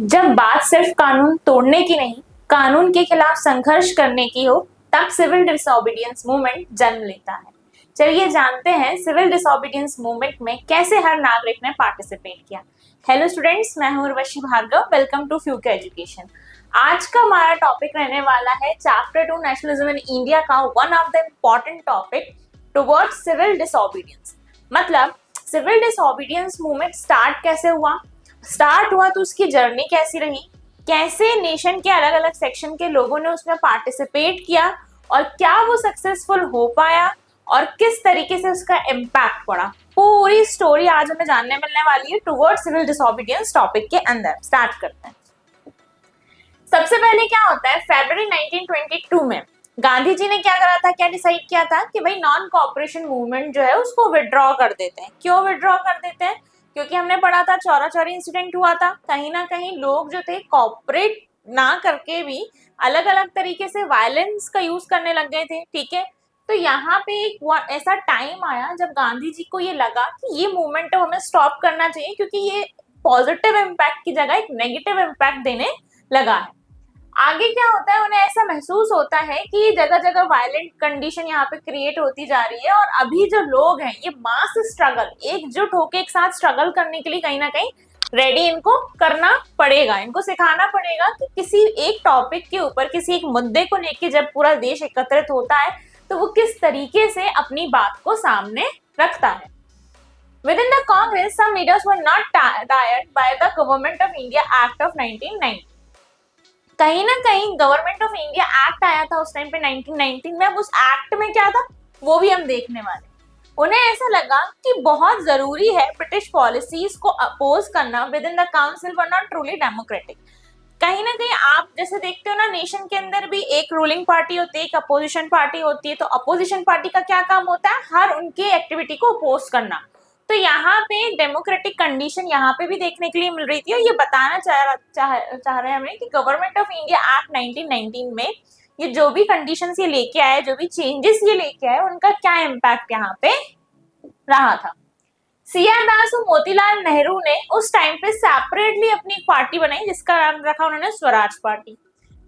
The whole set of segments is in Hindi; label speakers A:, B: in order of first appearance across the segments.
A: जब बात सिर्फ कानून तोड़ने की नहीं, कानून के खिलाफ संघर्ष करने की हो, तब सिविल डिसोबीडियंस मूवमेंट जन्म लेता है। चलिए जानते हैं सिविल डिसोबीडियंस मूवमेंट में कैसे हर नागरिक ने पार्टिसिपेट किया। हेलो स्टूडेंट्स, मैं हूं उर्वशी भार्गव। वेलकम टू फ्यूके एजुकेशन। आज का हमारा टॉपिक रहने वाला है चैप्टर 2 नेशनलिज्म इन इंडिया का one of the important topic towards civil disobedience. मतलब सिविल डिसोबीडियंस मूवमेंट स्टार्ट कैसे हुआ, स्टार्ट हुआ तो उसकी जर्नी कैसी रही, कैसे नेशन के अलग अलग सेक्शन के लोगों ने उसमें पार्टिसिपेट किया और क्या वो सक्सेसफुल हो पाया और किस तरीके से उसका इम्पैक्ट पड़ा। पूरी स्टोरी आज हमें जानने मिलने वाली है टुवर्ड्स सिविल डिसोबीडियंस टॉपिक के अंदर। स्टार्ट करते हैं। सबसे पहले क्या होता है, फरवरी 1922 में गांधी जी ने क्या करा था, क्या डिसाइड किया था कि भाई नॉन कॉपरेशन मूवमेंट जो है उसको विड्रॉ कर देते हैं। क्यों विड्रॉ कर देते हैं? क्योंकि हमने पढ़ा था चौरा चौरी इंसिडेंट हुआ था। कहीं ना कहीं लोग जो थे कॉपरेट ना करके भी अलग अलग तरीके से वायलेंस का यूज करने लग गए थे। ठीक है, तो यहाँ पे एक ऐसा टाइम आया जब गांधी जी को ये लगा कि ये मूवमेंट हमें स्टॉप करना चाहिए, क्योंकि ये पॉजिटिव इम्पैक्ट की जगह एक नेगेटिव इम्पैक्ट देने लगा है। आगे क्या होता है, उन्हें ऐसा महसूस होता है कि जगह जगह वायलेंट कंडीशन यहाँ पे क्रिएट होती जा रही है और अभी जो लोग हैं ये मास स्ट्रगल, एकजुट होकर एक साथ स्ट्रगल करने के लिए कहीं ना कहीं रेडी इनको करना पड़ेगा। इनको सिखाना पड़ेगा कि किसी एक टॉपिक के ऊपर, किसी एक मुद्दे को लेके जब पूरा देश एकत्रित होता है तो वो किस तरीके से अपनी बात को सामने रखता है। Within the Congress, some leaders were not tired by the Government of India Act of 1990. कहीं ना कहीं गवर्नमेंट ऑफ इंडिया एक्ट आया था उस टाइम पे 1919 में। अब उस एक्ट में क्या था वो भी हम देखने वाले। उन्हें ऐसा लगा कि बहुत जरूरी है ब्रिटिश पॉलिसीज को अपोज करना with in the council were not truly democratic. कहीं ना कहीं आप जैसे देखते हो ना, नेशन के अंदर भी एक रूलिंग पार्टी होती है, एक अपोजिशन पार्टी होती है। तो अपोजिशन पार्टी का क्या काम होता है, हर उनके एक्टिविटी को अपोज करना। तो यहाँ पे डेमोक्रेटिक कंडीशन यहाँ पे भी देखने के लिए मिल रही थी और ये बताना चाह रहे हैं हमें कि गवर्नमेंट ऑफ इंडिया एक्ट 1919 में ये जो भी कंडीशंस ये लेके आए, जो भी चेंजेस ये लेके आए, उनका क्या इम्पैक्ट यहाँ पे रहा था। सीआर दास और मोतीलाल नेहरू ने उस टाइम पे सेपरेटली अपनी एक पार्टी बनाई जिसका नाम रखा उन्होंने स्वराज पार्टी।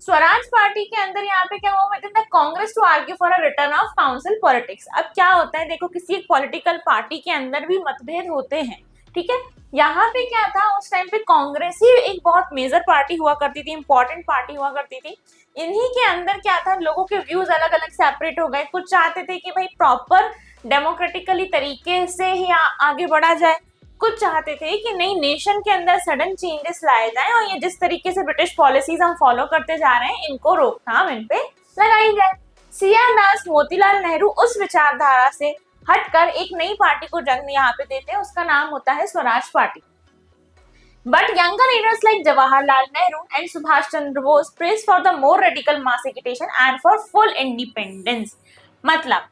A: स्वराज पार्टी के अंदर यहाँ पे क्या हुआ, within the Congress to argue for a return of council politics. अब क्या होता है, देखो किसी एक पॉलिटिकल पार्टी के अंदर भी मतभेद होते हैं। ठीक है, यहाँ पे क्या था, उस टाइम पे कांग्रेस ही एक बहुत मेजर पार्टी हुआ करती थी, इंपॉर्टेंट पार्टी हुआ करती थी। इन्हीं के अंदर क्या था, लोगों के व्यूज अलग अलग सेपरेट हो गए। कुछ चाहते थे कि भाई प्रॉपर डेमोक्रेटिकली तरीके से ही आगे बढ़ा जाए, कुछ चाहते थे कि नहीं नेशन के अंदर सडन चेंजेस लाए जाएं और ये जिस तरीके से ब्रिटिश पॉलिसीज हम फॉलो करते जा रहे हैं इनको रोकथाम इन पे लगाई जाए। सीआर दास मोतीलाल नेहरू उस विचारधारा से हटकर एक नई पार्टी को जन्म यहाँ पे देते हैं, उसका नाम होता है Swaraj party. But younger leaders like Jawaharlal Nehru and Subhash Chandra Bose praised for the more radical mass agitation and for full independence। मतलब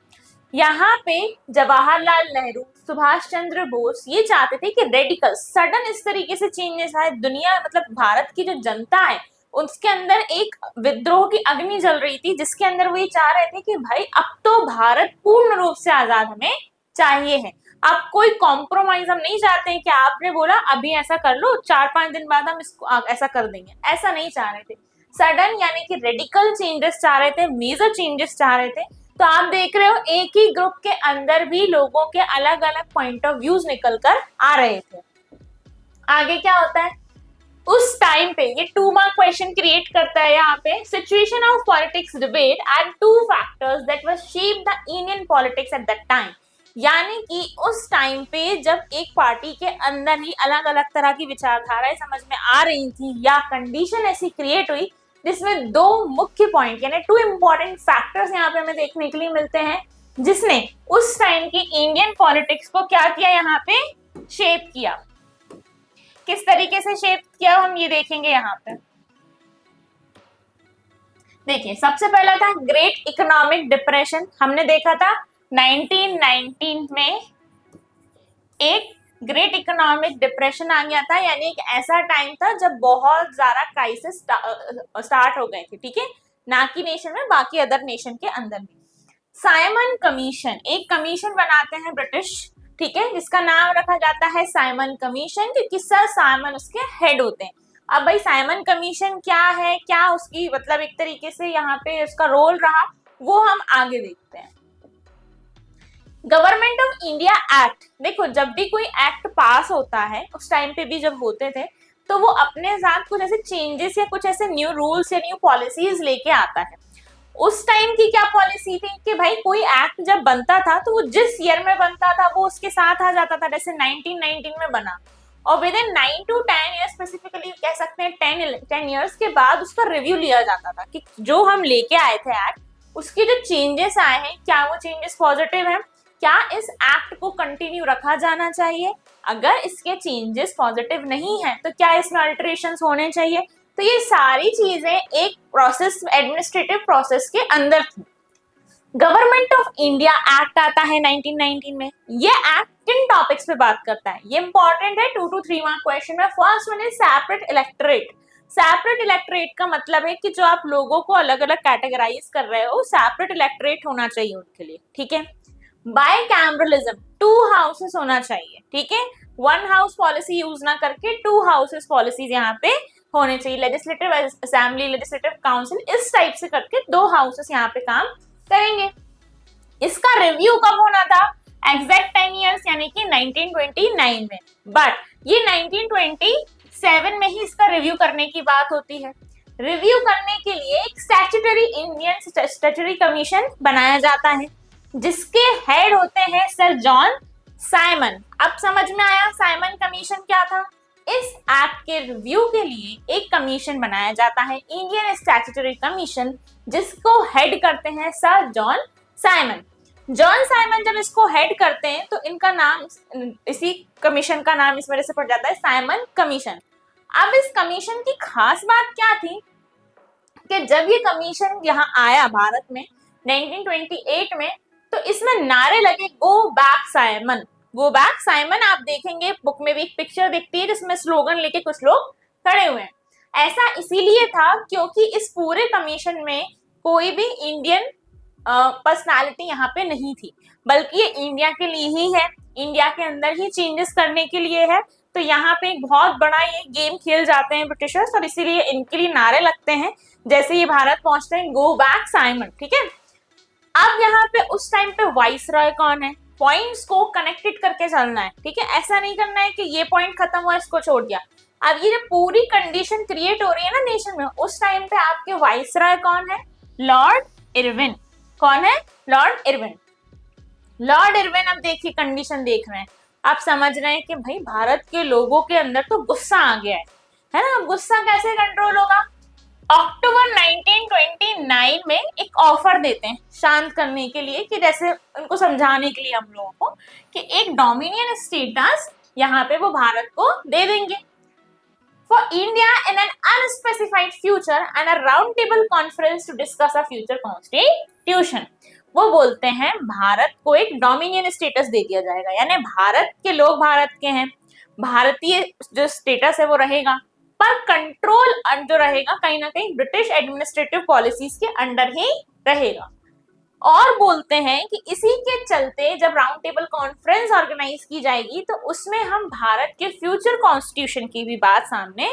A: यहाँ पे जवाहरलाल नेहरू, सुभाष चंद्र बोस ये चाहते थे कि रेडिकल सडन इस तरीके से चेंजेस आए दुनिया, मतलब भारत की जो जनता है उसके अंदर एक विद्रोह की अग्नि जल रही थी, जिसके अंदर वो ये चाह रहे थे कि भाई अब तो भारत पूर्ण रूप से आजाद हमें चाहिए है। अब कोई कॉम्प्रोमाइज हम नहीं चाहते हैं कि आपने बोला अभी ऐसा कर लो, 4-5 दिन बाद हम इसको ऐसा कर देंगे, ऐसा नहीं चाह रहे थे। सडन यानी कि रेडिकल चेंजेस चाह रहे थे, मेजर चेंजेस चाह रहे थे। तो आप देख रहे हो एक ही ग्रुप के अंदर भी लोगों के अलग अलग पॉइंट ऑफ व्यूज निकल कर आ रहे थे। आगे क्या होता है, उस टाइम पे ये 2 मार्क क्वेश्चन क्रिएट करता है यहाँ पे। Situation of politics debate and 2 factors that was shape the Indian politics at that time. यानी कि उस टाइम पे जब एक पार्टी के अंदर ही अलग अलग तरह की विचारधाराएं समझ में आ रही थी या कंडीशन ऐसी क्रिएट हुई जिसमें 2 मुख्य पॉइंट यानी 2 इंपॉर्टेंट फैक्टर्स यहाँ पे हमें देखने के लिए मिलते हैं, जिसने उस टाइम की इंडियन पॉलिटिक्स को क्या किया, यहाँ पे शेप किया। किस तरीके से शेप किया हम ये देखेंगे यहाँ पे। देखिए सबसे पहला था ग्रेट इकोनॉमिक डिप्रेशन। हमने देखा था 1919 में एक ग्रेट इकोनॉमिक डिप्रेशन आ गया था, यानी एक ऐसा टाइम था जब बहुत ज्यादा क्राइसिस स्टार्ट हो गए थे। ठीक है, ना कि नेशन में, बाकी अदर नेशन के अंदर भी। साइमन कमीशन, एक कमीशन बनाते हैं ब्रिटिश, ठीक है, जिसका नाम रखा जाता है साइमन कमीशन, क्योंकि सर साइमन उसके हेड होते हैं। अब भाई साइमन कमीशन क्या है, क्या उसकी मतलब एक तरीके से यहाँ पे उसका रोल रहा, वो हम आगे देखते हैं। गवर्नमेंट ऑफ इंडिया एक्ट, देखो जब भी कोई एक्ट पास होता है, उस टाइम पे भी जब होते थे, तो वो अपने साथ कुछ ऐसे चेंजेस या कुछ ऐसे न्यू रूल्स या न्यू पॉलिसीज लेके आता है। उस टाइम की क्या पॉलिसी थी कि भाई कोई एक्ट जब बनता था तो वो जिस ईयर में बनता था वो उसके साथ आ जाता था। जैसे 1919 में बना और with in 9 to 10 years, specifically कह सकते हैं 10 ईयर्स के बाद उसका रिव्यू लिया जाता था कि जो हम लेके आए थे एक्ट, उसके जो चेंजेस आए हैं क्या वो चेंजेस पॉजिटिव हैं, क्या इस एक्ट को कंटिन्यू रखा जाना चाहिए, अगर इसके चेंजेस पॉजिटिव नहीं है तो क्या इसमें अल्टरेशंस होने चाहिए। तो ये सारी चीजें एक प्रोसेस, एडमिनिस्ट्रेटिव प्रोसेस के अंदर थी। गवर्नमेंट ऑफ इंडिया एक्ट आता है 1919 में। ये एक्ट किन टॉपिक्स पे बात करता है, ये इंपॉर्टेंट है, 2 to 3 मार्क क्वेश्चन में। First one is separate electorate. Separate electorate का मतलब है कि जो आप लोगों को अलग अलग कैटेगराइज कर रहे हो, सेपरेट इलेक्टोरेट होना चाहिए उनके लिए, ठीक है। बाइकैमरलिज्म, 2 हाउसेस होना चाहिए, ठीक है। 1 हाउस पॉलिसी यूज ना करके 2 हाउसेस पॉलिसीज यहाँ पे होने चाहिए। लेजिस्लेटिव असेंबली, लेजिस्लेटिव काउंसिल, इस टाइप से करके 2 हाउसेस यहाँ पे काम करेंगे। इसका रिव्यू कब होना था, एग्जैक्ट 10 ईयर्स यानी कि 1929 में, बट ये 1927 में ही इसका रिव्यू करने की बात होती है। रिव्यू करने के लिए एक स्टैट्यूटरी इंडियन स्टैट्यूटरी कमीशन बनाया जाता है जिसके हेड होते हैं सर जॉन साइमन। अब समझ में आया साइमन कमीशन क्या था। इस एक्ट के रिव्यू के लिए एक कमीशन बनाया जाता है, इंडियन स्टैट्यूटरी कमीशन, जिसको हेड करते हैं sir John Simon. John Simon जब इसको हेड करते हैं तो इनका नाम, इसी कमीशन का नाम इस वजह से पड़ जाता है साइमन कमीशन। अब इस कमीशन की खास बात क्या थी कि जब ये कमीशन यहाँ आया भारत में 1928 में, तो इसमें नारे लगे go back Simon, go back Simon. आप देखेंगे बुक में भी एक पिक्चर दिखती है जिसमें स्लोगन लेके कुछ लोग खड़े हुए हैं। ऐसा इसीलिए था क्योंकि इस पूरे कमीशन में कोई भी इंडियन पर्सनालिटी यहाँ पे नहीं थी, बल्कि ये इंडिया के लिए ही है, इंडिया के अंदर ही चेंजेस करने के लिए है। तो यहाँ पे एक बहुत बड़ा ये गेम खेल जाते हैं ब्रिटिशर्स, और इसीलिए इनके लिए नारे लगते हैं जैसे ये भारत पहुंचते हैं, गो बैक साइमन, ठीक है। अब यहाँ पे उस टाइम पे वाइसरॉय कौन है, पॉइंट्स को कनेक्टेड करके चलना है, ठीक है। ऐसा नहीं करना है कि ये पॉइंट खत्म हुआ इसको छोड़ दिया। अब ये जो पूरी कंडीशन क्रिएट हो रही है ना नेशन में, उस टाइम पे आपके वाइसरॉय कौन है, लॉर्ड इरविन। कौन है, लॉर्ड इरविन। लॉर्ड इरविन, अब देखिए कंडीशन देख रहे हैं, आप समझ रहे हैं कि भाई भारत के लोगों के अंदर तो गुस्सा आ गया है ना। अब गुस्सा कैसे कंट्रोल होगा। अक्टूबर 1929 में एक ऑफर देते हैं शांत करने के लिए, कि जैसे उनको समझाने के लिए हम लोगों को कि एक डोमिनियन स्टेटस यहाँ पे वो भारत को दे देंगे for India in an unspecified future and a round table conference to discuss a future constitution. वो बोलते हैं भारत को एक डोमिनियन स्टेटस दे दिया जाएगा, यानी भारत के लोग भारत के हैं, भारतीय जो स्टेटस है वो रहेगा, पर कंट्रोल जो रहेगा कहीं ना कहीं ब्रिटिश एडमिनिस्ट्रेटिव पॉलिसीज के अंडर ही रहेगा। और बोलते हैं कि इसी के चलते जब राउंड टेबल कॉन्फ्रेंस ऑर्गेनाइज की जाएगी तो उसमें हम भारत के फ्यूचर कॉन्स्टिट्यूशन की भी बात सामने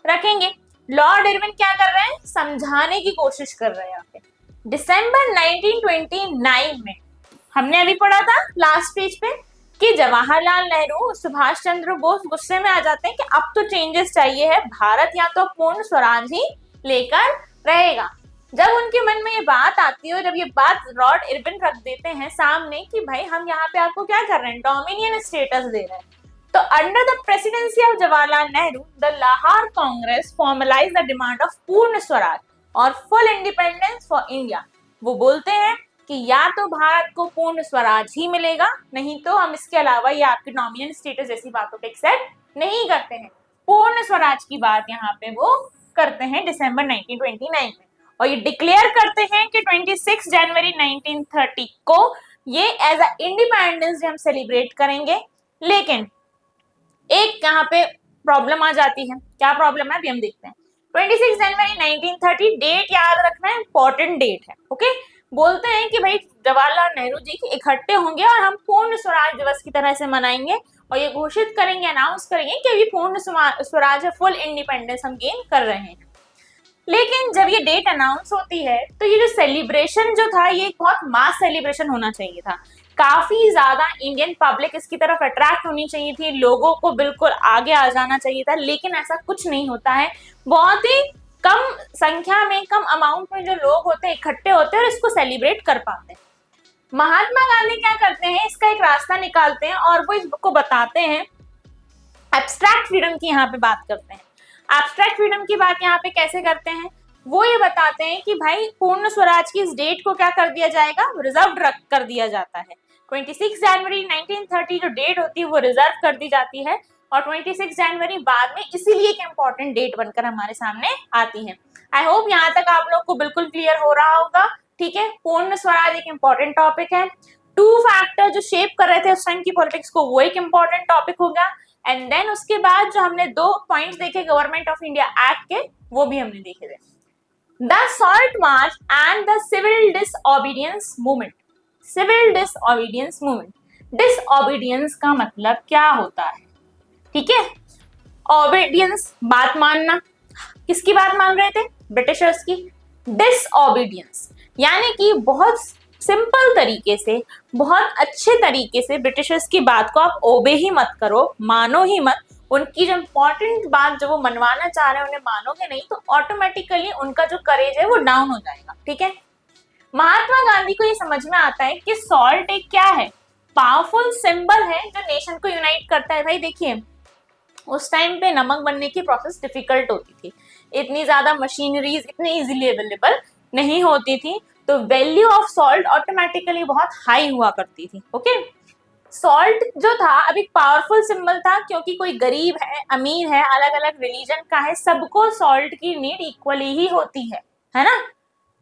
A: रखेंगे। लॉर्ड इरविन क्या कर रहे हैं, समझाने की कोशिश कर रहे हैं यहाँ पे। दिसंबर 1929 में हमने अभी पढ़ा था लास्ट पेज पे कि जवाहरलाल नेहरू, सुभाष चंद्र बोस गुस्से में आ जाते हैं कि अब तो चेंजेस चाहिए है, भारत या तो पूर्ण स्वराज ही लेकर रहेगा। जब उनके मन में ये बात आती है और जब ये बात लॉर्ड इरविन रख देते हैं सामने कि भाई हम यहाँ पे आपको क्या कर रहे हैं, डोमिनियन स्टेटस दे रहे हैं, तो under the presidency of Jawaharlal Nehru the Lahore Congress formalize the demand of Purna Swaraj और फुल इंडिपेंडेंस फॉर इंडिया। वो बोलते हैं कि या तो भारत को पूर्ण स्वराज ही मिलेगा, नहीं तो हम इसके अलावा ये आपके डोमिनियन स्टेटस जैसी बातों को एक्सेप्ट नहीं करते हैं। पूर्ण स्वराज की बात यहाँ पे वो करते हैं दिसंबर 1929 में, और ये डिक्लेयर करते हैं कि 26 जनवरी 1930 को ये एज अ इंडिपेंडेंस डे हम सेलिब्रेट करेंगे। लेकिन एक यहाँ पे प्रॉब्लम आ जाती है, क्या प्रॉब्लम है अभी हम देखते हैं। 26 जनवरी 1930 डेट याद रखना है, इंपॉर्टेंट डेट है, ओके। बोलते हैं कि भाई जवाहरलाल नेहरू जी इकट्ठे होंगे और हम पूर्ण स्वराज दिवस की तरह से मनाएंगे, और ये घोषित करेंगे, अनाउंस करेंगे कि अभी पूर्ण स्वराज है, फुल इंडिपेंडेंस हम गेन कर रहे हैं। लेकिन जब ये डेट अनाउंस होती है तो ये जो सेलिब्रेशन जो था ये एक बहुत मास सेलिब्रेशन होना चाहिए था, काफी ज्यादा इंडियन पब्लिक इसकी तरफ अट्रैक्ट होनी चाहिए थी, लोगों को बिल्कुल आगे आ जाना चाहिए था, लेकिन ऐसा कुछ नहीं होता है। बहुत ही कम संख्या में, कम अमाउंट में जो लोग होते हैं इकट्ठे होते हैं और इसको सेलिब्रेट कर पाते हैं। महात्मा गांधी क्या करते हैं, इसका एक रास्ता निकालते हैं और वो इसको बताते हैं, एब्स्ट्रैक्ट फ्रीडम की यहाँ पे बात करते हैं। एब्स्ट्रैक्ट फ्रीडम की बात यहाँ पे कैसे करते हैं, वो ये बताते हैं कि भाई पूर्ण स्वराज की इस डेट को क्या कर दिया जाएगा, रिजर्व रख कर दिया जाता है। 26 जनवरी 1930 जो डेट होती है वो रिजर्व कर दी जाती है और 26 जनवरी बाद में इसीलिए एक इम्पोर्टेंट डेट बनकर हमारे सामने आती है। आई होप यहाँ तक आप लोग को बिल्कुल क्लियर हो रहा होगा। ठीक है, पूर्ण स्वराज एक इम्पोर्टेंट टॉपिक है। 2 फैक्टर जो शेप कर रहे थे उस टाइम की पॉलिटिक्स को, वो एक इम्पोर्टेंट टॉपिक होगा। एंड देन उसके बाद जो हमने 2 पॉइंट्स देखे गवर्नमेंट ऑफ इंडिया एक्ट के, वो भी हमने देखे थे। The salt march and the civil disobedience movement. Civil disobedience movement, disobedience का मतलब क्या होता है? ठीक है, ओबीडियंस बात मानना, किसकी बात मान रहे थे? ब्रिटिशर्स की। डिसओबीडियंस यानी कि बहुत सिंपल तरीके से, बहुत अच्छे तरीके से ब्रिटिशर्स की बात को आप ओबे ही मत करो, मानो ही मत। उनकी जो इम्पोर्टेंट बात जो वो मनवाना चाह रहे हैं उन्हें मानोगे नहीं तो ऑटोमेटिकली उनका जो करेज है वो डाउन हो जाएगा। ठीक है, महात्मा गांधी को ये समझ में आता है कि सॉल्ट एक क्या है, पावरफुल सिंबल है जो नेशन को यूनाइट करता है। भाई देखिए, उस टाइम पे नमक बनने की प्रोसेस डिफिकल्ट होती थी, इतनी ज्यादा मशीनरीज इतनी इजीली अवेलेबल नहीं होती थी, तो वैल्यू ऑफ सॉल्ट ऑटोमेटिकली बहुत हाई हुआ करती थी। ओके, सॉल्ट जो था अभी पावरफुल सिंबल था क्योंकि कोई गरीब है, अमीर है, अलग अलग रिलीजन का है, सबको सॉल्ट की नीड इक्वली ही होती है ना।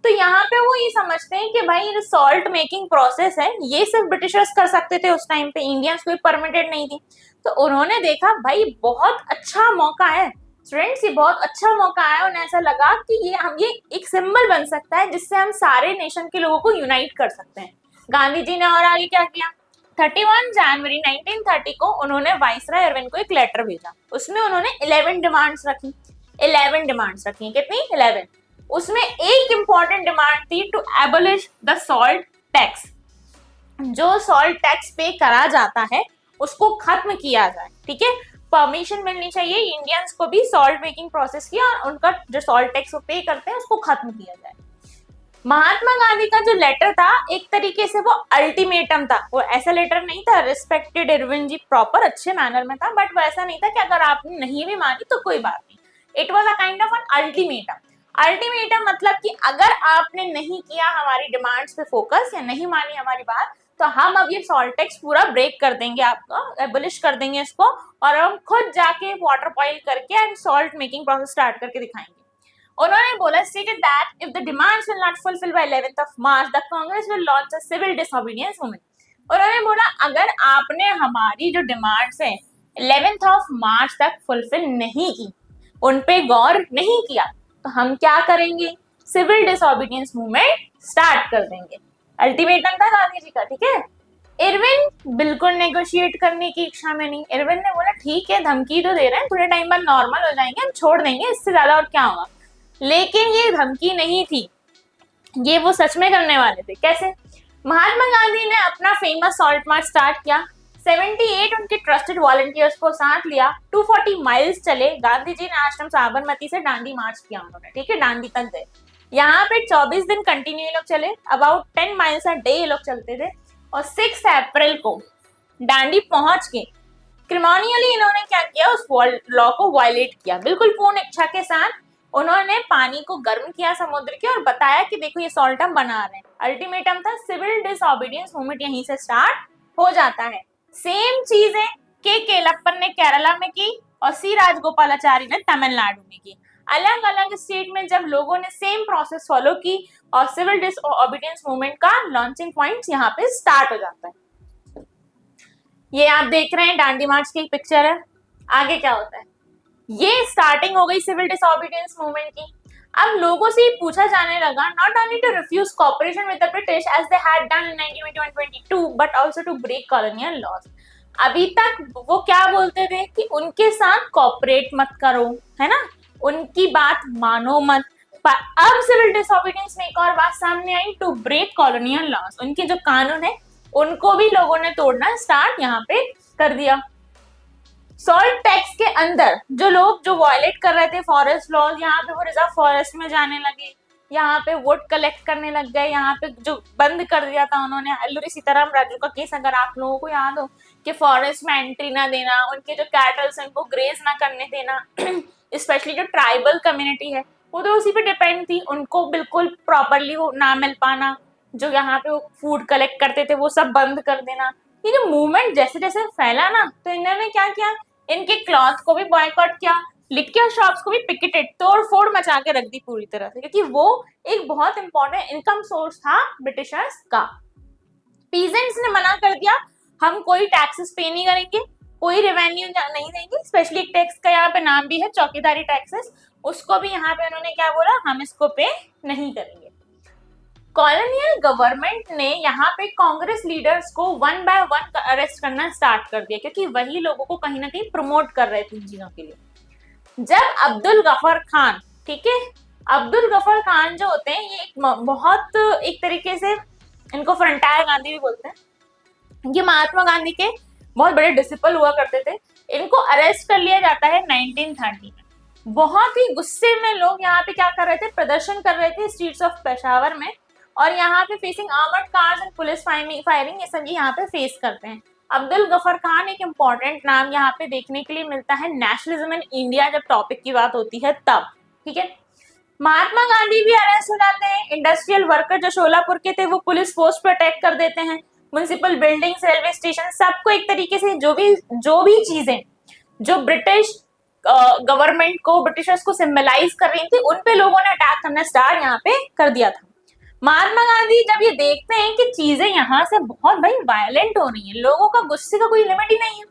A: तो यहाँ पे वो ये समझते हैं कि भाई ये सॉल्ट मेकिंग प्रोसेस है ये सिर्फ ब्रिटिशर्स कर सकते थे उस टाइम पे, इंडियंस कोई परमिटेड नहीं थी। तो उन्होंने देखा भाई बहुत अच्छा मौका है स्टूडेंट्स, ये बहुत अच्छा मौका है। उन्हें ऐसा लगा कि ये एक सिंबल बन सकता है जिससे हम सारे नेशन के लोगों को यूनाइट कर सकते हैं। गांधी जी ने और आगे क्या किया, 31 जनवरी 1930 को उन्होंने वाइसराय इरविन को एक लेटर भेजा, उसमें उन्होंने 11 डिमांड्स रखी। 11 डिमांड्स रखी, कितनी? 11। उसमें एक इंपॉर्टेंट डिमांड थी to abolish the salt tax, जो सॉल्ट टैक्स पे करा जाता है उसको खत्म किया जाए। ठीक है, परमिशन मिलनी चाहिए इंडियंस को भी सॉल्ट मेकिंग प्रोसेस की और उनका जो सॉल्ट टैक्स वो पे करते हैं उसको खत्म किया जाए। महात्मा गांधी का जो लेटर था एक तरीके से वो अल्टीमेटम था, वो ऐसा लेटर नहीं था रिस्पेक्टेड इरविन जी प्रॉपर अच्छे मैनर में था, बट वो ऐसा नहीं था कि अगर आपने नहीं भी मानी तो कोई बात नहीं। It was a kind of an ultimatum. Ultimatum मतलब कि अगर आपने नहीं किया हमारी डिमांड्स पे फोकस या नहीं मानी हमारी बात तो हम अब ये सॉल्ट टैक्स पूरा ब्रेक कर देंगे, आपका एबोलिश कर देंगे इसको, और हम खुद जाके वाटर बॉइल करके and salt making process start करके दिखाएंगे। उन्होंने बोला stated that if the demands will not fulfill by 11th of March, the Congress will launch a civil disobedience movement. उन्होंने बोला अगर आपने हमारी जो डिमांड्स है 11th of March तक फुलफिल नहीं की, उन पे गौर नहीं किया, तो हम क्या करेंगे, सिविल डिसोबीडियंस मूवमेंट स्टार्ट कर देंगे। अल्टीमेटम था गांधी जी का। ठीक है, इरविन बिल्कुल नेगोशिएट करने की इच्छा में नहीं। इरविन ने बोला ठीक है, धमकी तो दे रहे हैं, थोड़े टाइम बाद नॉर्मल हो जाएंगे, हम छोड़ देंगे, इससे ज्यादा और क्या होगा। लेकिन ये धमकी नहीं थी, ये वो सच में करने वाले थे। कैसे? महात्मा गांधी ने अपना फेमस सॉल्ट मार्च स्टार्ट किया, 78 उनके ट्रस्टेड वॉलंटियर्स को साथ लिया, 240 माइल्स चले। गांधी जी ने आश्रम साबरमती से डांडी मार्च किया उन्होंने। ठीक है, डांडी तक गए, यहाँ पे 24 दिन कंटिन्यू लोग चले, अबाउट 10 माइल्स अ डे ये लोग चलते थे। और 6 अप्रैल को डांडी पहुंच के क्रिमिनली इन्होंने क्या किया, उस लॉ को वायलेट किया। बिल्कुल पूर्ण इच्छा के साथ उन्होंने पानी को गर्म किया समुद्र के और बताया कि देखो ये सॉल्ट हम बना रहे हैं। अल्टीमेटम था, सिविल डिसओबीडियंस मूवमेंट यहीं से स्टार्ट हो जाता है। सेम चीजें के केलप्पन ने केरला में की और सी राजगोपालाचारी ने तमिलनाडु में की। अलग अलग स्टेट में जब लोगों ने सेम प्रोसेस फॉलो की और सिविल डिसओबीडियंस मूवमेंट का लॉन्चिंग पॉइंट यहाँ पे स्टार्ट हो जाता है। ये आप देख रहे हैं डांडी मार्च की पिक्चर है। आगे क्या होता है, ये स्टार्टिंग हो गई सिविल डिसओबीडियंस मूवमेंट की। अब लोगों से पूछा जाने लगा not only to refuse cooperation with the British as they had done in 1921-22 but also to break colonial laws. अभी तक वो क्या बोलते थे कि उनके साथ कॉपरेट मत करो, है ना, उनकी बात मानो मत। पर अब सिविल डिसोबीडियंस में एक और बात सामने आई, टू ब्रेक कॉलोनियल लॉज, उनके जो कानून है उनको भी लोगों ने तोड़ना स्टार्ट यहाँ पे कर दिया। सॉल्ट टैक्स के अंदर जो लोग जो वायलेट कर रहे थे फॉरेस्ट लॉज, यहाँ पे वो रिजर्व फॉरेस्ट में जाने लगे, यहाँ पे वोट कलेक्ट करने लग गए, यहाँ पे जो बंद कर दिया था उन्होंने अल्लूरी सीताराम राजू का केस, अगर आप लोगों को याद हो, कि फॉरेस्ट में एंट्री ना देना, उनके जो कैटल्स हैं उनको ग्रेज ना करने देना स्पेशली जो ट्राइबल कम्युनिटी है वो तो उसी पे डिपेंड थी, उनको बिल्कुल प्रॉपरली वो ना मिल पाना, जो यहाँ पे वो फूड कलेक्ट करते थे वो सब बंद कर देना। ये जो मूवमेंट जैसे जैसे फैला ना, तो इन्होंने क्या किया, इनके क्लॉथ को भी बॉयकॉट किया, लिक्कर शॉप्स को भी पिकेटेड, तोड़ फोड़ मचा के रख दी पूरी तरह से, क्योंकि वो एक बहुत इंपॉर्टेंट इनकम सोर्स था ब्रिटिशर्स का। पीजेंट्स ने मना कर दिया, हम कोई टैक्सेस पे नहीं करेंगे, कोई रेवेन्यू नहीं देंगे, स्पेशली एक टैक्स का यहाँ पे नाम भी है चौकीदारी टैक्सेस, उसको भी यहाँ पे उन्होंने क्या बोला, हम इसको पे नहीं करेंगे। कॉलोनियल गवर्नमेंट ने यहाँ पे कांग्रेस लीडर्स को वन बाय वन अरेस्ट करना स्टार्ट कर दिया, क्योंकि वही लोगों को कहीं ना कहीं प्रमोट कर रहे थे इन चीजों के लिए। जब अब्दुल गफर खान, ठीक है, अब्दुल गफर खान जो होते हैं ये एक बहुत एक तरीके से इनको फ्रंटायर गांधी भी बोलते हैं, ये महात्मा गांधी के बहुत बड़े डिसिपल हुआ करते थे। इनको अरेस्ट कर लिया जाता है 1930 में। बहुत ही गुस्से में लोग यहाँ पे क्या कर रहे थे, प्रदर्शन कर रहे थे स्ट्रीट्स ऑफ पेशावर में, और यहाँ पे facing armoured cars and police firing ये सब यहाँ पे फेस करते हैं। अब्दुल गफर खान एक इम्पॉर्टेंट नाम यहाँ पे देखने के लिए मिलता है नेशनलिज्म इन इंडिया जब टॉपिक की बात होती है तब, ठीक है। महात्मा गांधी भी अरेस्ट हो जाते हैं, इंडस्ट्रियल वर्कर जो शोलापुर के थे वो पुलिस पोस्ट पर अटैक कर देते हैं, म्युनिसिपल बिल्डिंग्स, रेलवे स्टेशन, सबको एक तरीके से जो भी चीजें जो ब्रिटिश गवर्नमेंट को, ब्रिटिशर्स को सिंबलाइज कर रही थी, उन पे लोगों ने अटैक करना स्टार्ट यहाँ पे कर दिया था। महात्मा गांधी जब ये देखते हैं कि चीजें यहाँ से बहुत भाई वायलेंट हो रही हैं, लोगों का गुस्से का कोई लिमिट ही नहीं है,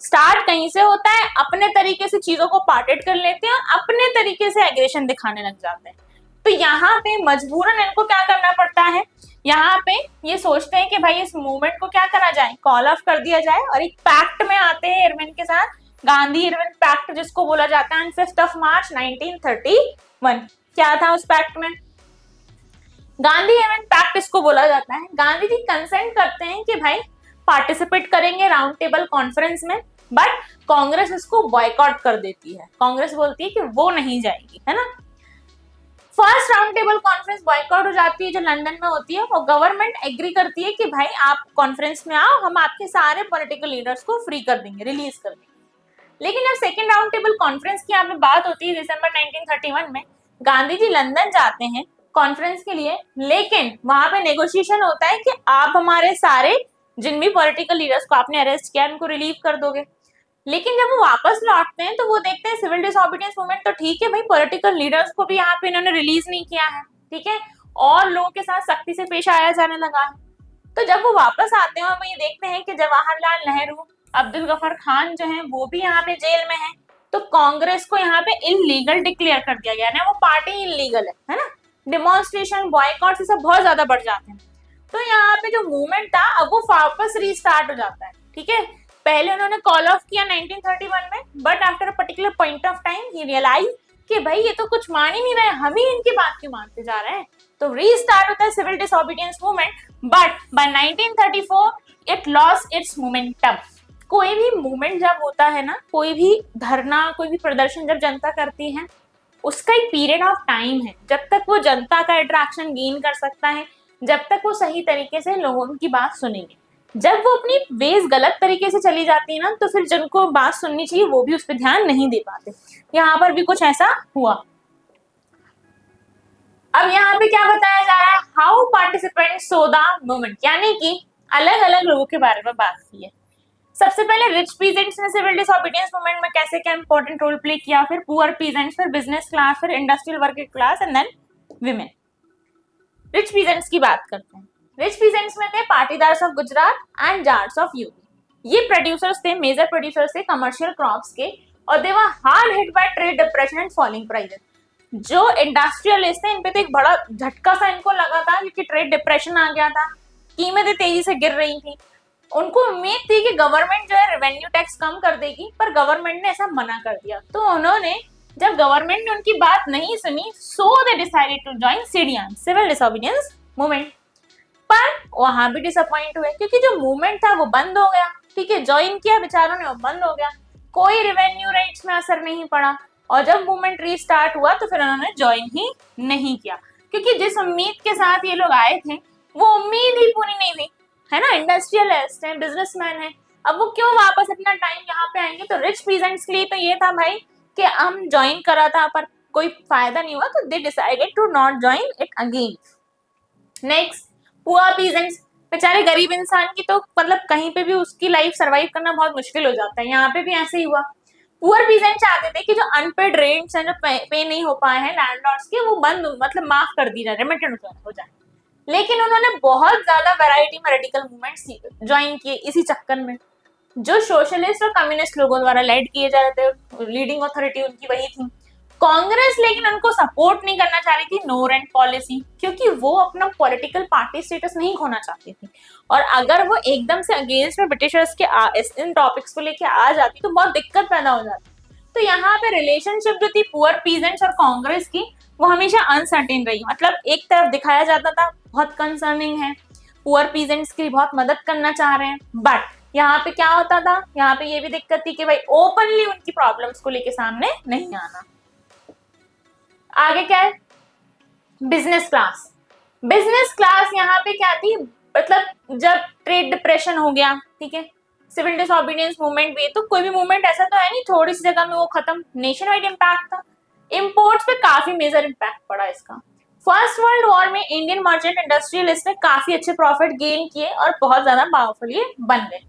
A: स्टार्ट कहीं से होता है, अपने तरीके से चीजों को पार्टेड कर लेते हैं और अपने तरीके से एग्रेशन दिखाने लग जाते हैं। तो यहाँ पे मजबूरन इनको क्या करना पड़ता है, यहाँ पे ये सोचते हैं कि भाई इस मूवमेंट को क्या करा जाए, कॉल ऑफ कर दिया जाए, और एक पैक्ट में आते हैं इरविन के साथ, गांधी इरविन पैक्ट जिसको बोला जाता है, 5 मार्च 1931। क्या था उस पैक्ट में, गांधी इरविन पैक्ट इसको बोला जाता है। गांधी जी कंसेंट करते हैं कि भाई पार्टिसिपेट करेंगे राउंड टेबल कॉन्फ्रेंस में, बट कांग्रेस इसको बॉयकॉट कर देती है, कांग्रेस बोलती है कि वो नहीं जाएगी, है ना। First round table conference boycott हो जाती है जो लंदन में होती है, और गवर्नमेंट एग्री करती है कि भाई आप कॉन्फ्रेंस में आओ, हम आपके सारे पॉलिटिकल लीडर्स को फ्री कर देंगे, रिलीज कर देंगे। लेकिन जब सेकेंड राउंड टेबल कॉन्फ्रेंस की यहाँ पे बात होती है दिसंबर 1931 में, गांधी जी लंदन जाते हैं कॉन्फ्रेंस के लिए, लेकिन वहां पे नेगोशिएशन होता है कि आप हमारे सारे जिन भी पॉलिटिकल लीडर्स को आपने अरेस्ट किया उनको रिलीव कर दोगे। लेकिन जब वो वापस लौटते हैं तो वो देखते हैं सिविल डिसोबीडियंस मूवमेंट तो ठीक है भाई, पॉलिटिकल लीडर्स को भी यहाँ पे इन्होंने रिलीज नहीं किया है, ठीक है, और लोगों के साथ सख्ती से पेश आया जाने लगा है। तो जब वो वापस आते हैं और वो ये देखते हैं कि जवाहरलाल नेहरू, अब्दुल गफर खान जो है वो भी यहाँ पे जेल में है, तो कांग्रेस को यहाँ पे इलीगल डिक्लेयर कर दिया गया ना, वो पार्टी इलीगल है ना। डिमॉन्स्ट्रेशन, बॉयकॉट से सब बहुत ज्यादा बढ़ जाते हैं। तो यहाँ पे जो मूवमेंट था अब वो वापस रीस्टार्ट हो जाता है, ठीक है। पहले उन्होंने कॉल ऑफ किया 1931 में, but after a particular point of time ही रियलाइज कि भाई ये तो कुछ मान ही नहीं रहे, हम ही इनकी बात क्यों मानते जा रहे हैं। तो रीस्टार्ट होता है civil disobedience movement, but by 1934 it lost its momentum. कोई भी मूवमेंट जब होता है ना, कोई भी धरना, कोई भी प्रदर्शन जब जनता करती है, उसका एक पीरियड ऑफ टाइम है जब तक वो जनता का अट्रैक्शन गेन कर सकता है, जब तक वो सही तरीके से लोगों की बात सुनेंगे। जब वो अपनी वेज गलत तरीके से चली जाती है ना, तो फिर जिनको बात सुननी चाहिए वो भी उस पर ध्यान नहीं दे पाते। यहाँ पर भी कुछ ऐसा हुआ। अब यहाँ पे क्या बताया जा रहा है, how participant so the movement, यानी कि अलग अलग लोगों के बारे में बात की है। सबसे पहले रिच पीजेंट्स ने सिविल डिसोबीडियंस मूवमेंट में कैसे क्या इंपॉर्टेंट रोल प्ले किया, फिर पुअर पीजेंट्स, फिर बिजनेस क्लास, फिर industrial working class and then women. Rich peasants की बात करते हैं। रिच पीजेंट्स में थे Patidars of Gujarat and Jats of UP. ये प्रोड्यूसर्स थे, मेजर प्रोड्यूसर्स थे कमर्शियल क्रॉप्स के, और they were hard hit by trade depression and falling prices. जो इंडस्ट्रियलिस्ट थे इन पे तो एक बड़ा झटका सा इनको लगा था, क्योंकि ट्रेड डिप्रेशन आ गया था, कीमतें तेजी से गिर रही थी, उनको उम्मीद थी कि गवर्नमेंट जो है रेवेन्यू टैक्स कम कर देगी, पर गवर्नमेंट ने ऐसा मना कर दिया। तो उन्होंने, जब गवर्नमेंट ने उनकी बात नहीं सुनी, so they decided to join CDM, civil disobedience movement. पर वहां भी डिसअपॉइंट हुए क्योंकि जो मूवमेंट था वो बंद हो गया। ठीक है, ज्वाइन किया बेचारों ने, वो बंद हो गया, कोई रेवेन्यू रेट्स में असर नहीं पड़ा। और जब मूवमेंट रीस्टार्ट हुआ तो फिर उन्होंने ज्वाइन ही नहीं किया, क्योंकि जिस उम्मीद के साथ ये लोग आए थे वो उम्मीद ही पूरी नहीं हुई, है ना। इंडस्ट्रियलिस्ट है, बिजनेसमैन है, अब वो क्यों वापस अपना टाइम यहाँ पे आएंगे। तो रिच पीजेंट्स के लिए तो ये था भाई कि हम ज्वाइन करा था पर कोई फायदा नहीं हुआ, तो they decided to not join it again. Next, poor peasants, बेचारे गरीब इंसान की तो मतलब कहीं पे भी उसकी लाइफ सरवाइव करना बहुत मुश्किल हो जाता है, यहाँ पे भी ऐसे ही हुआ। पुअर पीजेंट चाहते थे कि जो अनपेड रेंट्स हैं, जो पे नहीं हो पाए हैं लैंडलॉर्ड्स के, वो बंद मतलब माफ कर दी जाए, रिमिटेड हो जाए। लेकिन उन्होंने बहुत ज्यादा वैरायटी में रेडिकल मूवमेंट्स ज्वाइन किए इसी चक्कर में, जो सोशलिस्ट और कम्युनिस्ट लोगों द्वारा लेड किए जा रहे थे। लीडिंग अथॉरिटी उनकी वही थी। कांग्रेस लेकिन उनको सपोर्ट नहीं करना चाह रही थी, नो रेंट पॉलिसी, क्योंकि वो अपना पॉलिटिकल पार्टी स्टेटस नहीं खोना चाहती थी। और अगर वो एकदम से अगेंस्ट में ब्रिटिशर्स के इन टॉपिक्स को लेके आ जाती तो बहुत दिक्कत पैदा हो जाती। तो यहाँ पे रिलेशनशिप जो थी पुअर पीजेंट्स और कांग्रेस की, वो हमेशा अनसर्टेन रही। मतलब एक तरफ दिखाया जाता था बहुत कंसर्निंग है, पुअर पीजेंट्स की बहुत मदद करना चाह रहे हैं, बट यहाँ पे क्या होता था, यहाँ पे ये भी दिक्कत थी कि भाई ओपनली उनकी प्रॉब्लम्स को लेके सामने नहीं आना। आगे क्या है, बिजनेस क्लास। बिजनेस क्लास यहाँ पे क्या थी, मतलब जब ट्रेड डिप्रेशन हो गया, ठीक है, सिविल डिसोबीडियंस मूवमेंट भी है, तो कोई भी मूवमेंट ऐसा तो है नहीं थोड़ी सी जगह में वो खत्म, नेशन वाइड इम्पैक्ट था। इंपोर्ट्स पे काफी मेजर इम्पैक्ट पड़ा इसका। फर्स्ट वर्ल्ड वॉर में इंडियन मर्चेंट इंडस्ट्रियलिस्ट ने काफी अच्छे प्रॉफिट गेन किए और बहुत ज्यादा पावरफुल ये बन गए,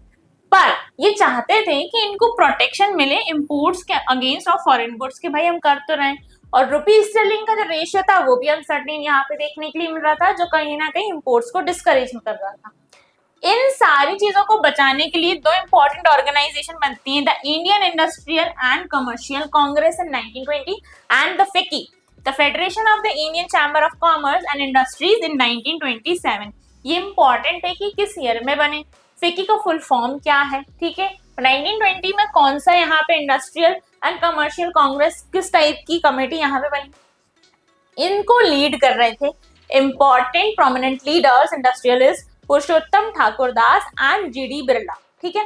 A: पर ये चाहते थे कि इनको प्रोटेक्शन मिले इंपोर्ट्स के अगेंस्ट ऑफ फॉरेन गुड्स के, भाई हम कर तो रहे। और रुपी स्टर्लिंग का जो रेशियो था वो भी अनसर्टेन यहाँ पे देखने के लिए मिल रहा था, जो कहीं ना कहीं इंपोर्ट्स को डिस्करेज कर रहा था। इन सारी चीजों को बचाने के लिए दो इंपॉर्टेंट ऑर्गेनाइजेशन बनती हैं, the Indian Industrial and Commercial Congress in 1920 and the FICCI, the Federation of the Indian Chamber of Commerce and Industries in 1927। ये इंपॉर्टेंट है कि किस ईयर में बने, फिकी का फुल फॉर्म क्या है, ठीक है, 1920 में कौन सा यहाँ पे इंडस्ट्रियल एंड कमर्शियल कांग्रेस किस टाइप की कमेटी यहाँ पे बनी। इनको लीड कर रहे थे important prominent leaders industrialist Purushottam Thakurdas and GD Birla, ठीक है।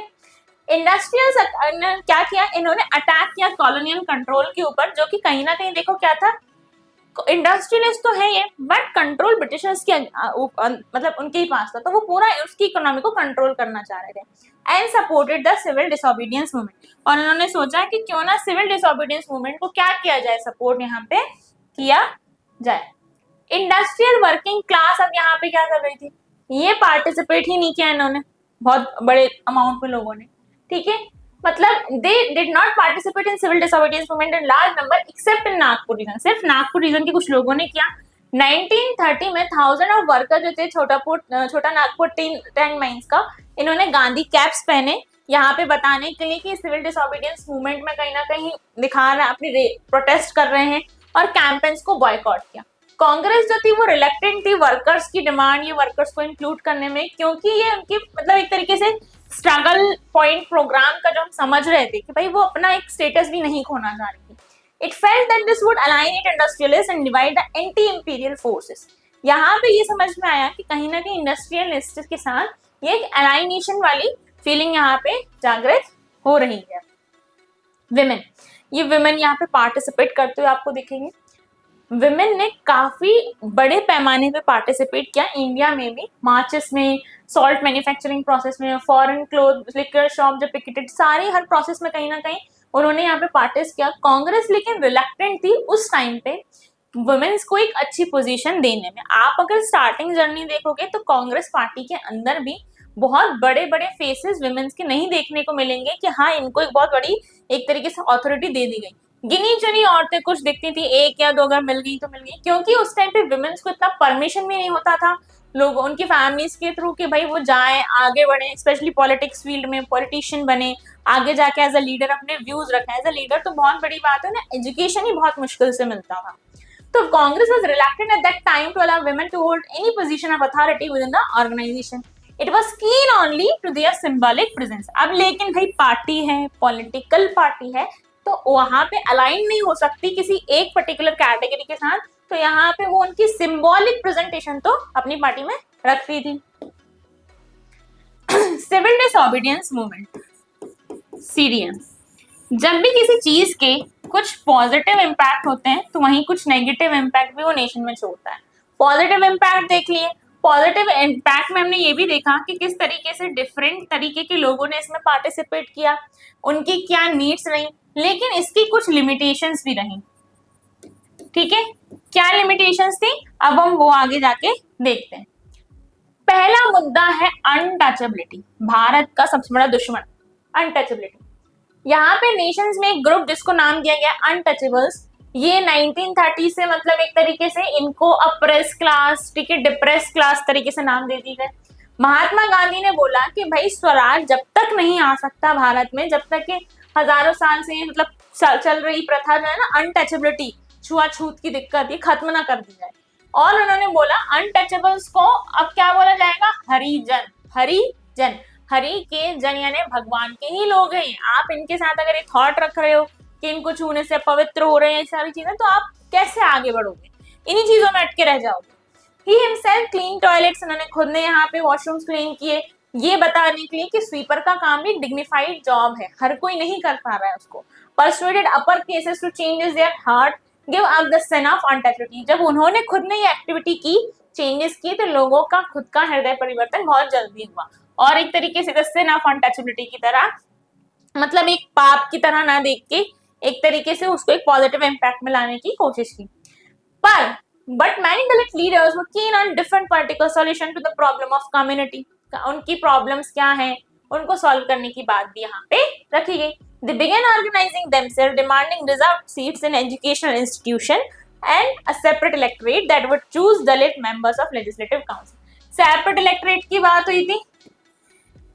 A: इंडस्ट्रियल्स ने क्या किया, इन्होंने अटैक किया कॉलोनियल कंट्रोल के ऊपर, जो कि कहीं ना कहीं देखो क्या था, इंडस्ट्रियलिस्ट तो है ये, बट कंट्रोल ब्रिटिशर्स के मतलब उनके ही पास था, तो वो पूरा उसकी इकोनॉमी को कंट्रोल करना चाह रहे थे। And supported the civil disobedience movement, और उन्होंने सोचा कि क्यों ना सिविल डिसोबीडियंस मूवमेंट को क्या किया जाए, सपोर्ट यहाँ पे किया जाए। इंडस्ट्रियल वर्किंग क्लास अब यहाँ पे क्या कर रही थी, ये पार्टिसिपेट ही नहीं किया इन्होंने, बहुत बड़े अमाउंट में लोगों ने, ठीक है, मतलब they did not participate in civil disobedience movement in large number except in Nagpur region, सिर्फ नागपुर रीजन के कुछ लोगों ने किया। 1930 में थाउजेंड ऑफ वर्कर जो थे छोटा नागपुर टेन माइंस का, इन्होंने गांधी कैप्स पहने यहाँ पे बताने के लिए कि सिविल डिसोबीडियंस मूवमेंट में कहीं ना कहीं दिखा रहे अपनी प्रोटेस्ट कर रहे हैं, और कैंपेन्स को बॉयकॉट किया। कांग्रेस जो थी वो रिलेक्टेंट थी वर्कर्स की डिमांड, ये वर्कर्स को इंक्लूड करने में, क्योंकि ये उनकी मतलब एक तरीके से स्ट्रगल पॉइंट प्रोग्राम का जो हम समझ रहे थे कि भाई वो अपना एक स्टेटस भी नहीं खोना चाह रही थी। It felt that this would align it industrialist and divide the anti imperial forces. यहाँ पे ये समझ में आया कि कहीं ना कहीं इंडस्ट्रियलिस्ट के साथ ये एक अलाइनेशन वाली फीलिंग यहाँ पे जागृत हो रही है। विमेन, ये विमेन यहाँ पे पार्टिसिपेट करते हुए आपको दिखेंगे। विमेन ने काफी बड़े पैमाने पे पार्टिसिपेट किया इंडिया में भी, मार्चेस में, सॉल्ट मैन्युफैक्चरिंग प्रोसेस में, फॉरेन क्लोथ लिकर शॉप जो पिकेटेड, सारी हर प्रोसेस में कहीं ना कहीं उन्होंने यहाँ पे पार्टिसिपेट किया। कांग्रेस लेकिन रिलक्टेंट थी उस टाइम पे वुमेन्स को एक अच्छी पोजीशन देने में। आप अगर स्टार्टिंग जर्नी देखोगे तो कांग्रेस पार्टी के अंदर भी बहुत बड़े बड़े फेसेस वुमेन्स के नहीं देखने को मिलेंगे कि हाँ इनको एक बहुत बड़ी एक तरीके से अथॉरिटी दे दी गई। गिनी चुनी औरतें कुछ दिखती थी, एक या दो अगर मिल गई तो मिल गई, क्योंकि उस टाइम पे वुमेन्स को इतना परमिशन भी नहीं होता था लोग उनकी फैमिलीज के थ्रू कि भाई वो जाएं आगे बढ़े, स्पेशली पॉलिटिक्स फील्ड में पॉलिटिशियन बने, आगे जाके एज अ लीडर अपने व्यूज रखें। एज अ लीडर तो बहुत बड़ी बात है ना, एजुकेशन ही बहुत मुश्किल से मिलता था। तो Congress was reluctant at that time to allow women to hold any position of authority within the organization. It was keen only to their symbolic presence. अब लेकिन भाई पार्टी है, पॉलिटिकल पार्टी है, तो वहां पे अलाइन नहीं हो सकती किसी एक पर्टिकुलर कैटेगरी के साथ, तो यहाँ पे वो उनकी सिंबॉलिक प्रेजेंटेशन तो अपनी पार्टी में रखती थी। Civil disobedience movement, CDM. जब भी किसी चीज के कुछ पॉजिटिव इम्पैक्ट होते हैं तो वहीं कुछ नेगेटिव इम्पैक्ट भी वो नेशन में छोड़ता है। पॉजिटिव इम्पैक्ट देख लिए, पॉजिटिव इम्पैक्ट में हमने ये भी देखा कि किस तरीके से डिफरेंट तरीके के लोगों ने इसमें पार्टिसिपेट किया, उनकी क्या नीड्स रही, लेकिन इसकी कुछ लिमिटेशंस भी रही। ठीक है, क्या लिमिटेशंस थी, अब हम वो आगे जाके देखते हैं। पहला मुद्दा है अनटचेबिलिटी, भारत का सबसे बड़ा दुश्मन अनटचेबिलिटी। यहाँ पे नेशंस में एक ग्रुप जिसको नाम दिया गया अनटचेबल्स, ये 1930 से मतलब एक तरीके से इनको अप्रेस क्लास, ठीक है, डिप्रेस क्लास तरीके से नाम दे दी गए। महात्मा गांधी ने बोला कि भाई स्वराज जब तक नहीं आ सकता भारत में, जब तक कि हजारों साल से मतलब चल रही प्रथा जो है ना अनटचेबिलिटी, छुआछूत की दिक्कत, ये खत्म ना कर दी जाए। और उन्होंने बोला अनटचेबल्स को अब क्या बोला जाएगा, हरिजन। हरिजन, हरि के जन यानी भगवान के ही लोग हैं। आप इनके साथ अगर एक थॉट रख रहे हो कि इनको छूने से पवित्र हो रहे हैं सारी चीजें, तो आप कैसे आगे बढ़ोगे, इन्हीं चीजों में अटके रह जाओगे। ही हिमसेल्फ क्लीन टॉयलेट्स, उन्होंने खुद ने यहाँ पे वॉशरूम्स क्लीन किए, ये बताने के लिए कि स्वीपर का काम भी डिग्निफाइड जॉब है, हर कोई नहीं कर पा रहा है उसको। Persuaded upper castes to changes their heart, give up the sin of untouchability. जब उन्होंने खुद ने ये एक्टिविटी की, चेंजेस की, तो लोगों का खुद का हृदय परिवर्तन बहुत जल्दी हुआ। और एक तरीके से द sin ऑफ अनटचेबिलिटी की तरह, मतलब एक पाप की तरह ना देख के एक तरीके से उसको एक पॉजिटिव इम्पैक्ट में लाने की कोशिश की। पर but many Dalit leaders were keen on different political solution to the problem of community. उनकी प्रॉब्लम्स क्या हैं, उनको सॉल्व करने की बात भी यहाँ पे रखी गई। They began organizing themselves, demanding reserved seats in educational institution and a separate electorate that would choose Dalit members of legislative council. Separate electorate की बात हुई थी।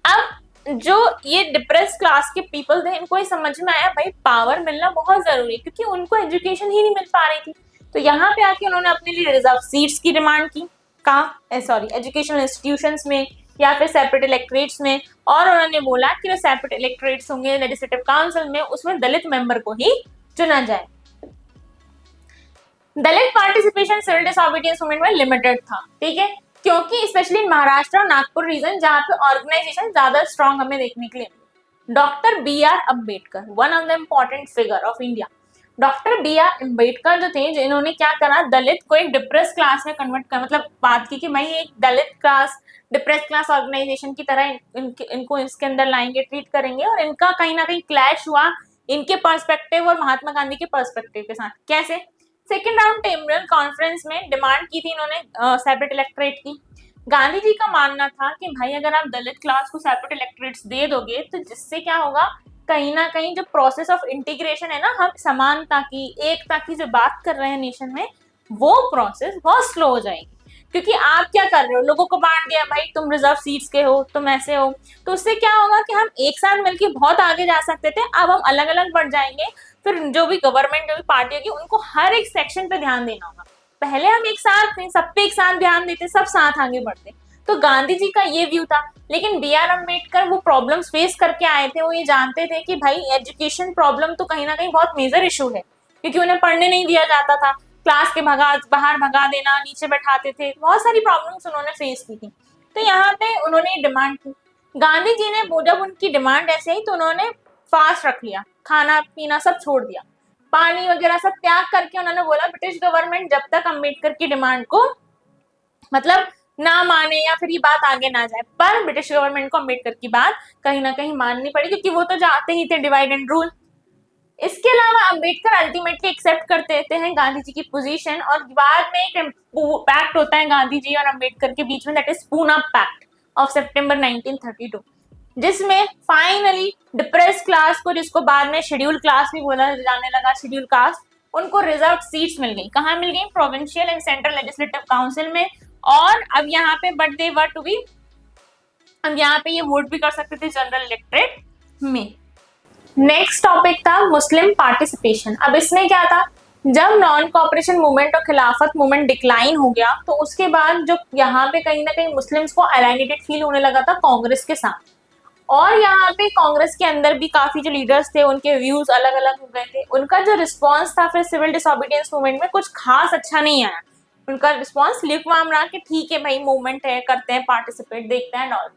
A: अब जो ये डिप्रेस क्लास के पीपल थे, इनको ये समझ में आया भाई पावर मिलना बहुत जरूरी है, क्योंकि उनको एजुकेशन ही नहीं मिल पा रही थी। तो यहाँ पे आके उन्होंने अपने लिए रिजर्व सीट्स की डिमांड की, कहाँ, सॉरी, एजुकेशनल इंस्टीट्यूशंस में या फिर सेपरेट इलेक्टरेट्स में। और उन्होंने बोला कि जो सेपरेट इलेक्टरेट्स होंगे लेजिस्लेटिव काउंसिल में, उसमें दलित मेंबर को ही चुना जाए। दलित पार्टिसिपेशन सिविल डिसोबीडियंस मूवमेंट में लिमिटेड था, ठीक है, क्योंकि स्पेशली महाराष्ट्र और नागपुर रीजन जहाँ पे ऑर्गेनाइजेशन ज्यादा स्ट्रॉन्ग हमें देखने के लिए। Doctor B.R. Ambedkar, one of the important figure of India. Doctor B.R. Ambedkar जो थे, जिन्होंने क्या करा, दलित को एक डिप्रेस क्लास में कन्वर्ट कर, मतलब बात की कि भाई एक दलित क्लास डिप्रेस क्लास ऑर्गेनाइजेशन की तरह इनको इसके अंदर लाएंगे, ट्रीट करेंगे। और इनका कहीं ना कहीं क्लैश हुआ इनके पर्सपेक्टिव और महात्मा गांधी के पर्सपेक्टिव के साथ। कैसे, सेकेंड राउंड टेबल कॉन्फ्रेंस में डिमांड की थी इन्होंने सेपरेट इलेक्टरेट की। गांधी जी का मानना था कि भाई अगर आप दलित क्लास को सेपरेट इलेक्टरेट्स दे दोगे तो जिससे क्या होगा, कहीं ना कहीं जो प्रोसेस ऑफ इंटीग्रेशन है ना, हम समानता की, एकता की जो बात कर रहे हैं नेशन में, वो प्रोसेस बहुत स्लो हो जाएगी। क्योंकि आप क्या कर रहे हो, लोगों को बांट दिया, भाई तुम रिजर्व सीट्स के हो, तुम ऐसे हो, तो उससे क्या होगा कि हम एक साथ मिलकर बहुत आगे जा सकते थे। अब हम अलग अलग बढ़ जाएंगे, फिर जो भी गवर्नमेंट, जो भी पार्टी होगी, उनको हर एक सेक्शन पे ध्यान देना होगा। पहले हम एक साथ थे, सब पे एक साथ ध्यान देते, सब साथ आगे बढ़ते। तो गांधी जी का ये व्यू था। लेकिन B.R. अम्बेडकर वो प्रॉब्लम्स फेस करके आए थे, वो ये जानते थे कि भाई एजुकेशन प्रॉब्लम तो कहीं ना कहीं बहुत मेजर इशू है, क्योंकि उन्हें पढ़ने नहीं दिया जाता था, क्लास के बाहर भगा देना, नीचे बैठाते थे, बहुत सारी प्रॉब्लम्स उन्होंने फेस की थी। तो यहाँ पे उन्होंने डिमांड की। गांधी जी ने जब उनकी डिमांड ऐसे ही, तो उन्होंने फास्ट रख लिया, खाना पीना सब छोड़ दिया, पानी वगैरह सब त्याग करके उन्होंने बोला ब्रिटिश गवर्नमेंट जब तक अम्बेडकर की डिमांड को मतलब ना माने या फिर ये बात आगे ना जाए। पर ब्रिटिश गवर्नमेंट को अम्बेडकर की बात कहीं ना कहीं माननी पड़ी, क्योंकि वो तो चाहते ही थे डिवाइड एंड रूल। इसके अलावा अम्बेडकर अल्टीमेटली एक्सेप्ट कर देते हैं गांधी जी की पोजीशन, और बाद में एक पैक्ट होता है गांधी जी और अम्बेडकर के बीच में, that is Poona Pact of September 1932, जिसमें फाइनली डिप्रेस क्लास को, जिसको बाद में शेड्यूल क्लास भी बोला जाने लगा, शेड्यूल कास्ट, उनको रिजर्व सीट्स मिल गई। कहाँ मिल गई, provincial and central legislative council में। और अब यहाँ पे but they were to be, अब यहाँ पे ये वोट भी कर सकते थे जनरल इलेक्टरेट में। नेक्स्ट टॉपिक था मुस्लिम पार्टिसिपेशन। अब इसमें क्या था, जब नॉन कॉपरेशन मूवमेंट और खिलाफत मूवमेंट डिक्लाइन हो गया तो उसके बाद जो यहाँ पे कहीं ना कहीं मुस्लिम्स को अलाइनेटेड फील होने लगा था कांग्रेस के साथ, और यहाँ पे कांग्रेस के अंदर भी काफी जो लीडर्स थे उनके व्यूज अलग अलग हो गए थे। उनका जो रिस्पांस था फिर सिविल डिसोबीडियंस मूवमेंट में कुछ खास अच्छा नहीं आया। उनका रिस्पांस लिकवाम रहा कि ठीक है भाई मूवमेंट है, करते हैं पार्टिसिपेट, देखते हैं ऑल।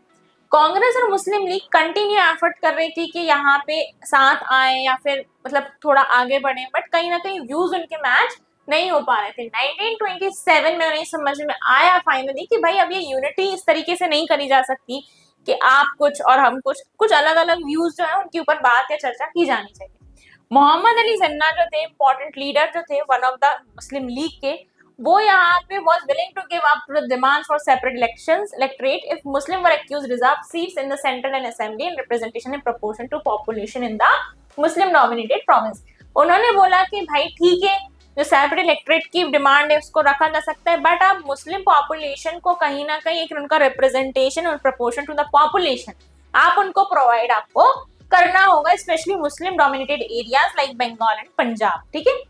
A: कांग्रेस और मुस्लिम लीग कंटिन्यू एफर्ट कर रही थी कि यहाँ पे साथ आए या फिर मतलब थोड़ा आगे बढ़े, बट कहीं ना कहीं व्यूज उनके मैच नहीं हो पा रहे थे। 1927 में उन्हें समझ में आया फाइनली कि भाई अब ये यूनिटी इस तरीके से नहीं करी जा सकती कि आप कुछ और हम कुछ, कुछ अलग अलग व्यूज जो है उनके ऊपर बात या चर्चा की जानी चाहिए। मोहम्मद अली जिन्ना जो थे इंपॉर्टेंट लीडर जो थे one of the Muslim league के, वो यहाँ पे was willing to give up to the demands for separate electorate if Muslim were accused reserved seats in the central and assembly and representation in proportion to population in the Muslim dominated province। उन्होंने बोला कि भाई ठीक है, जो सेपरेट इलेक्ट्रेट की डिमांड है उसको रखा जा सकता है, बट आप मुस्लिम पॉपुलेशन को कहीं ना कहीं एक उनका रिप्रेजेंटेशन और प्रपोर्शन टू द पॉपुलेशन आप उनको प्रोवाइड आपको करना होगा, specially Muslim dominated areas like Bengal and Punjab. ठीक है,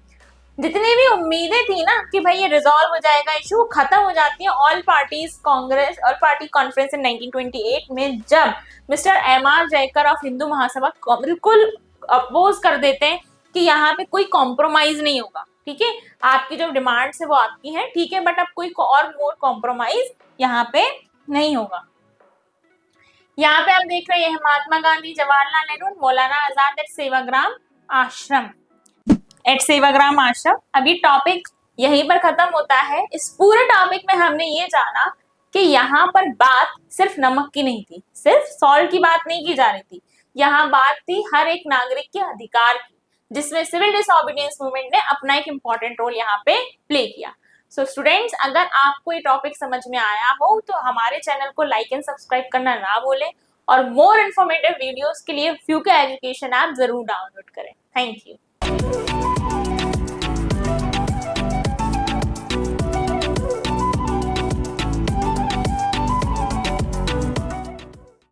A: जितनी भी उम्मीदें थी ना कि भाई ये रिजॉल्व हो जाएगा इशू, खत्म हो जाती है all parties Congress all party conference in 1928 में, जब mister M R. Jayakar of Hindu Mahasabha बिल्कुल अपोज कर देते हैं कि यहाँ पे कोई कॉम्प्रोमाइज नहीं होगा। ठीक है, आपकी जो डिमांड्स है वो आपकी है, ठीक है, बट अब कोई और मोर कॉम्प्रोमाइज यहाँ पे नहीं होगा। यहाँ पे आप देख रहे हैं महात्मा गांधी, जवाहरलाल नेहरू, मौलाना आजाद एट सेवाग्राम आश्रम, सेवाग्राम आश्रम। अभी टॉपिक यहीं पर खत्म होता है। इस पूरे टॉपिक में हमने ये जाना कि यहाँ पर बात सिर्फ नमक की नहीं थी, सिर्फ सॉल्ट की बात नहीं की जा रही थी, यहाँ बात थी हर एक नागरिक के अधिकार की, जिसमें सिविल डिसोबीडियंस मूवमेंट ने अपना एक इम्पॉर्टेंट रोल यहाँ पे प्ले किया। सो स्टूडेंट्स, अगर आपको ये टॉपिक समझ में आया हो तो हमारे चैनल को लाइक एंड सब्सक्राइब करना ना भूलें, और मोर इन्फॉर्मेटिव वीडियोस के लिए फ्यूके एजुकेशन ऐप जरूर डाउनलोड करें। Thank you.